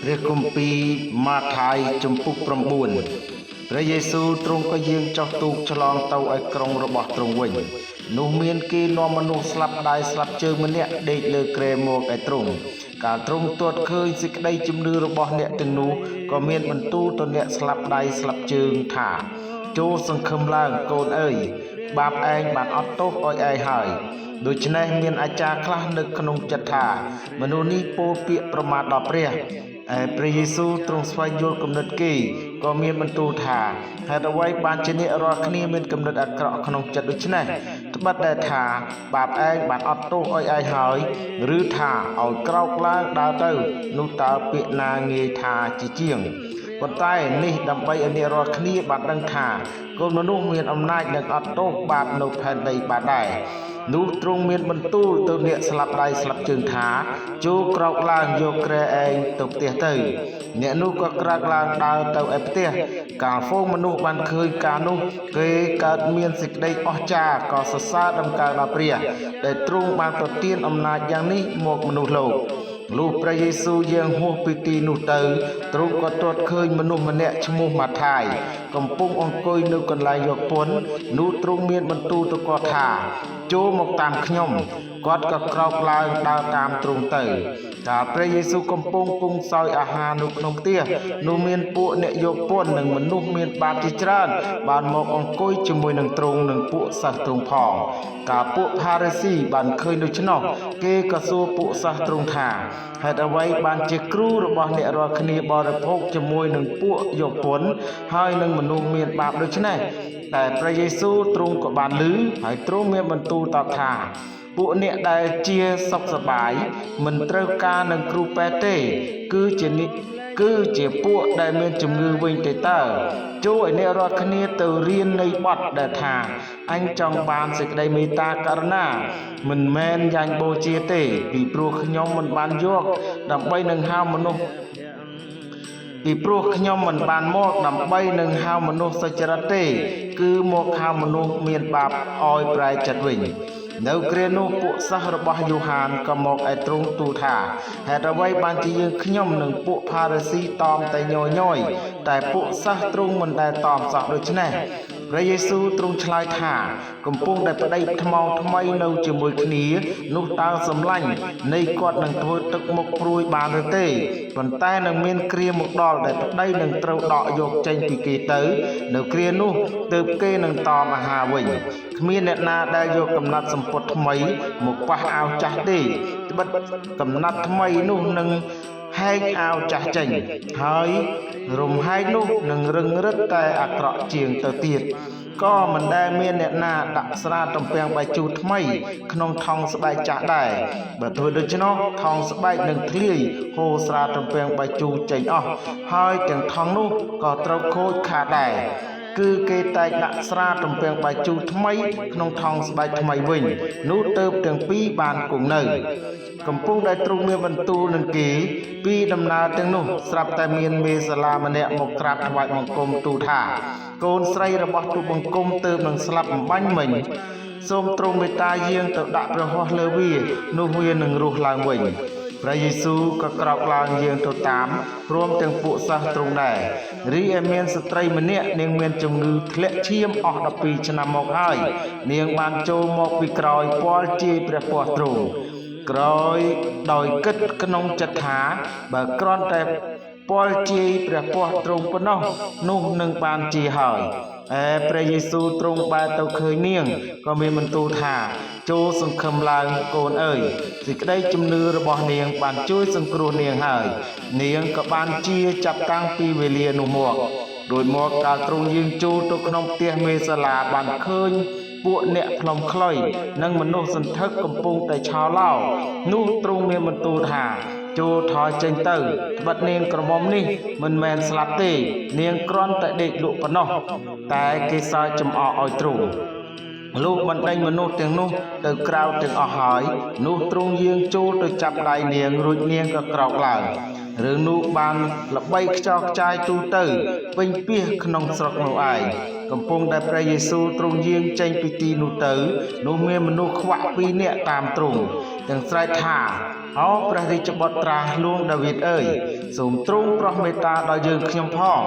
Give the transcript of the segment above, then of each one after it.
ព្រះគម្ពីរម៉ាថាយជំពូក9ព្រះយេស៊ូវទ្រង់ក៏យាងចុះទូកឆ្លងទៅឯក្រុងរបស់ទ្រង់វិញនោះមានគេនាំមនុស្សស្លាប់ដៃស្លាប់ជើងម្នាក់ដេកលើគ្រែមកឯទ្រង់កាលទ្រង់ទាត់ឃើញសេចក្តីជំនឿរបស់អ្នកទាំងនោះក៏មានបន្ទូលទៅអ្នកស្លាប់ដៃស្លាប់ជើងថាចូលសង្ឃឹមឡើងកូនអើយបាបឯងបានអត់ទោសឲ្យឯងហើយដូច្នេះមានអាចារ្យខ្លះនៅក្នុងចិត្តថាមនុស្សនេះពោលពាក្យប្រមាថដល់ព្រះព្រះយេស៊ូវទ្រង់ស្វែងយល់គំនិតគេក៏មានបន្ទូលថាហេតុអ្វីបានជាអ្នករាល់គ្នាមានគំនិតអាក្រក់ក្នុងចិត្តដូច្នេះត្បិតតែថាបាបឯងបានអត់ទោសឲ្យឯងហើយឬថាឲ្យក្រោកឡើងដើរទៅនោះតើពាក្យណាងាយថាជាជាងប៉ុន្តែនេះដើម្បីឲ្យអ្នករាល់គ្នាបានដឹងថាកូនមនុស្សមានអំណាចនឹងអត់ទោសបាបនៅផែនដីបានដែរនោះទ្រង់មានបន្ទូលទៅអ្នកស្លាប់ដៃស្លាប់ជើងថាចូលក្រោកឡើងយកគ្រែឯងទៅផ្ទះទៅអ្នកនោះក៏ក្រោកឡើងដើរទៅឯផ្ទះកាលហ្វូងមនុស្សបានឃើញការនោះគេកើតមានសេចក្តីអស្ចារ្យក៏សរសើរដំណើរដល់ព្រះដែលទ្រង់បានប្រទានអំណាចយ៉ាងនេះមកមនុស្សលោកលុះព្រះយេស៊ូវយាងហួសពីទីនោះទៅទ្រង់ក៏ទាត់ឃើញមនុស្សម្នាក់ឈ្មោះម៉ាថាយកំពុងអង្គុយនៅកន្លែងយកពន្ធនោះទ្រង់មានបន្ទូលទៅគាត់ថាចូលមកតាមខ្ញុំគាត់ក៏ក្រោកឡើងដើរតាមទ្រង់ទៅកាលព្រះយេស៊ូវកំពុងគង់សោយអាហារនៅក្នុងផ្ទះនោះមានពួកអ្នកយកពន្ធនិងមនុស្សមានបាបជាច្រើនបានមកអង្គុយជាមួយនឹងទ្រង់និងពួកសិស្សទ្រង់ផងកាលពួកផារីស៊ីបានឃើញដូច្នោះគេក៏សួរពួកសិស្សទ្រង់ថាហេតុអ្វីបានជាគ្រូរបស់អ្នករាល់គ្នាបរិភោគជាមួយនឹងពួកយកពន្ធហើយនឹងមនុស្សមានបាបដូច្នេះតែព្រះយេស៊ូវទ្រង់ក៏បានឮហើយទ្រង់មានបន្ទូលតបថាពួកអ្នកដែលជាសុខសប្បាយមិនត្រូវការនឹងគ្រូពេទ្យទេគឺជាពួកដែលមានជំងឺវិញទេតើចូលឲ្យអ្នករាល់គ្នាទៅរៀននៃបទដែលថាអញចង់បានសេចក្តីមេត្តាករុណាមិនមែនយ៉ាញ់បូជាទេពីព្រោះខ្ញុំមិនបានយកដើម្បីនឹងហៅមនុស្សពីព្រោះខ្ញុំមិនបានមកដើម្បីនឹងហៅមនុស្សសុចរិតទេគឺមកហៅមនុស្សមានបាបឲ្យប្រែចិត្តវិញនៅគ្រានោះពួកសិស្សរបស់យូហានក៏មកឯទ្រង់ទូលថាហេតុអ្វីបានជាយើងខ្ញុំនិងពួកផារីស៊ីតមតែញយតែពួកសិស្សទ្រង់មិនដែលតមសោះដូច្នេះព្រះយេស៊ូវទ្រង់ឆ្លើយថាកំពុងតែប្តីថ្មថ្មីនៅជាមួយគ្នានោះតើសម្លាញ់នៃគាត់នឹងធ្វើទឹកមុខព្រួយបានឬទេប៉ុន្តែនឹងមានគ្រាមកដល់ដែលប្តីនឹងត្រូវដកយកចេញពីគេទៅនៅគ្រានោះទើបគេនឹងតមអាហារវិញគ្មានអ្នកណាដែលយកកំណាត់សម្ពុតថ្មីមកប៉ះអាវចាស់ទេត្បិតកំណាត់ថ្មីនោះនឹងហែកអាវចាស់ចេញហើយរំហែកនោះនឹងរឹងរិតតែអាក្រក់ជាងទៅទៀតក៏មិនដែលមានអ្នកណាដាក់ស្រាទំពាំងបាយជូរថ្មីក្នុងថង់ស្បែកចាស់ដែរបើធ្វើដូច្នោះថង់ស្បែកនឹងធ្លាយហូរស្រាទំពាំងបាយជូរចេញអស់ហើយទាំងថង់នោះក៏ត្រូវខូចខាតដែរគឺគេតែងដាក់ស្រាទំពាំងបាយជូរថ្មីក្នុងថង់ស្បែកថ្មីវិញនោះទើបទាំងពីរបានគង់នៅកំពុងដែលទ្រង់មានបន្ទូលនឹងគេពីដំណើរទាំងនោះស្រាប់តែមានមេសាឡាម្នាក់មកក្រាបថ្វាយបង្គំទូលថាកូនស្រីរបស់ទូលបង្គំទើបនឹងស្លាប់បំបាញ់មិញសូមទ្រង់មេត្តាយាងទៅដាក់ព្រះហស្ថលើវានោះវានឹងរស់ឡើងវិញព្រះយេស៊ូវក៏ក្រោកឡើងយាងទៅតាមព្រមទាំងពួកសិស្សទ្រង់ដែររីឯមានស្ត្រីម្នាក់នាងមានជំងឺធ្លាក់ឈាមអស់12ឆ្នាំមកហើយនាងបានចូលមកពីក្រោយពាល់ជាយព្រះពស្ត្រទ្រង់ក្រោយដោយគិតក្នុងចិត្តថាបើគ្រាន់តែពាល់ជាយព្រះពស្ត្រទ្រង់ប៉ុណ្ណោះនោះនឹងបានជាហើយព្រះយេស៊ូវទ្រង់បែរទៅឃើញនាងក៏មានបន្ទូលថាចូលសង្ឃឹមឡើងកូនអើយសេចក្តីជំនឿរបស់នាងបានជួយសង្គ្រោះនាងហើយនាងក៏បានជាចាប់តាំងពីវេលានោះមកដោយមកកាលទ្រង់យាងចូលទៅក្នុងផ្ទះមេសាឡាបានឃើញពួកអ្នកផ្លុំខ្លុយនិងមនុស្សសន្ធឹកកំពុងតែឆោឡោនោះទ្រង់មានបន្ទូលថាចូលថយចេញទៅត្បិតនាងក្រមុំនេះមិនមែនស្លាប់ទេនាងគ្រាន់តែដេកលក់ប៉ុណ្ណោះតែគេសើចចំអកឲ្យទ្រង់លុះបណ្ដេញមនុស្សទាំងនោះទៅក្រៅទាំងអស់ហើយនោះទ្រង់យាងចូលទៅចាប់ដៃនាងរួចនាងក៏ក្រោកឡើងរឿងនោះបានល្បីខ្ចោះខ្ចាយទូទៅពេញពាសក្នុងស្រុកនោះឯងកំពុងដែលព្រះយេស៊ូវទ្រង់យាងចេញពីទីនោះទៅនោះមានមនុស្សខ្វាក់2នាក់តាមទ្រង់ទាំងស្រែកថា អោព្រះរាជបុត្រាលួងដាវីតអើយសូមទ្រង់ប្រោះមេត្តាដល់យើងខ្ញុំផង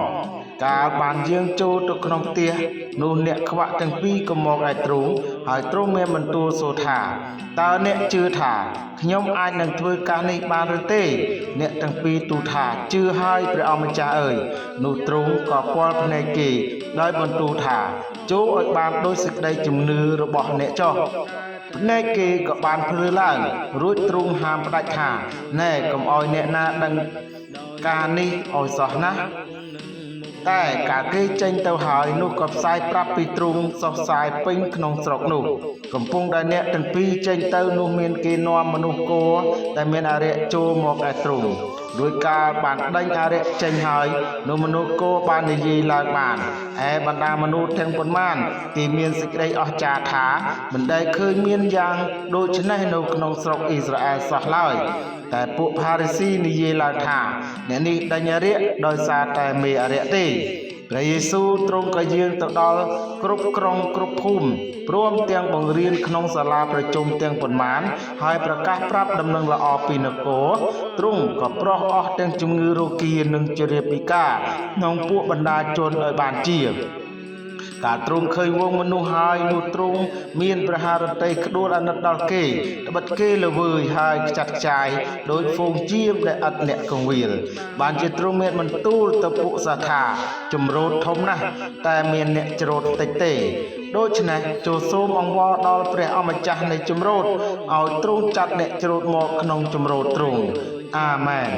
កាលបានយើងចូលទៅក្នុងផ្ទះនោះអ្នកខ្វាក់ទាំងពីរក៏មកឯទ្រង់ហើយទ្រង់មានបន្ទូលសួរថាតើអ្នកជឿថាខ្ញុំអាចនឹងធ្វើការនេះបានឬទេអ្នកទាំងពីរទូលថាជឿហើយព្រះអម្ចាស់អើយនោះទ្រង់ក៏ពាល់ភ្នែកគេដោយបន្ទូលថាចូលឲ្យបានដោយសេចក្តីជំនឿរបស់អ្នកចុះភ្នែកគេក៏បានភ្លឺឡើងរួចទ្រង់ហាមផ្ដាច់ថាណែកុំឲ្យអ្នកណាដឹងការនេះឲ្យសោះណាតែកាលគេចេញទៅហើយនោះក៏ផ្សាយប្រាប់ពីទ្រង់សោះផ្សាយពេញក្នុងស្រុកនោះកំពុងដែលអ្នកទាំងពីរចេញទៅនោះមានគេនាំមនុស្សគោដែលមានអារក្សចូលមកឯទ្រង់រួចកាលបានដេញអារក្សចេញហើយនោះមនុស្សគោបាននិយាយឡើងបានឯបណ្ដាមនុស្សទាំងប៉ុន្មានទីមានសេចក្តីអស្ចារ្យថាមិនដែលឃើញមានយ៉ាងដូចនេះនៅក្នុងស្រុកអ៊ីស្រាអែលសោះឡើយតែពួកផារីស៊ីនិយាយឡើងថាអ្នកនេះដេញអារក្សដោយសារតែមេអារក្សទេព្រះយេស៊ូវទ្រង់ក៏យាងទៅដល់គ្រប់ក្រុងគ្រប់ភូមិព្រមទាំងបង្រៀនក្នុងសាលាប្រជុំទាំងប៉ុន្មានហើយប្រកាសប្រាប់ដំណឹងល្អពីនគរទ្រង់ក៏ប្រោះអស់ទាំងជំងឺរោគានិងជរាពិការក្នុងពួកបណ្ដាជនឲ្យបានជាកាលទ្រង់ឃើញវងមនុស្សហើយនោះទ្រង់មានព្រះハរតីក្ដួលអាណិតដល់គេត្បិតគេល្វើយហើយខ្ចាត់ខ្ចាយដោយហ្វូងជៀមដែលឥតអ្នកកងវិលបានជាទ្រង់មានបន្ទូលទៅពួកសាខាជំរោតធំណាស់តែមានអ្នកច្រូតតិចទេដូច្នេះចូលសូមអង្វរដល់ព្រះអម្ចាស់នៃជំរោតឲ្យទ្រង់ចាត់អ្នកច្រូតមកក្នុងជំរោតទ្រង់អាមែន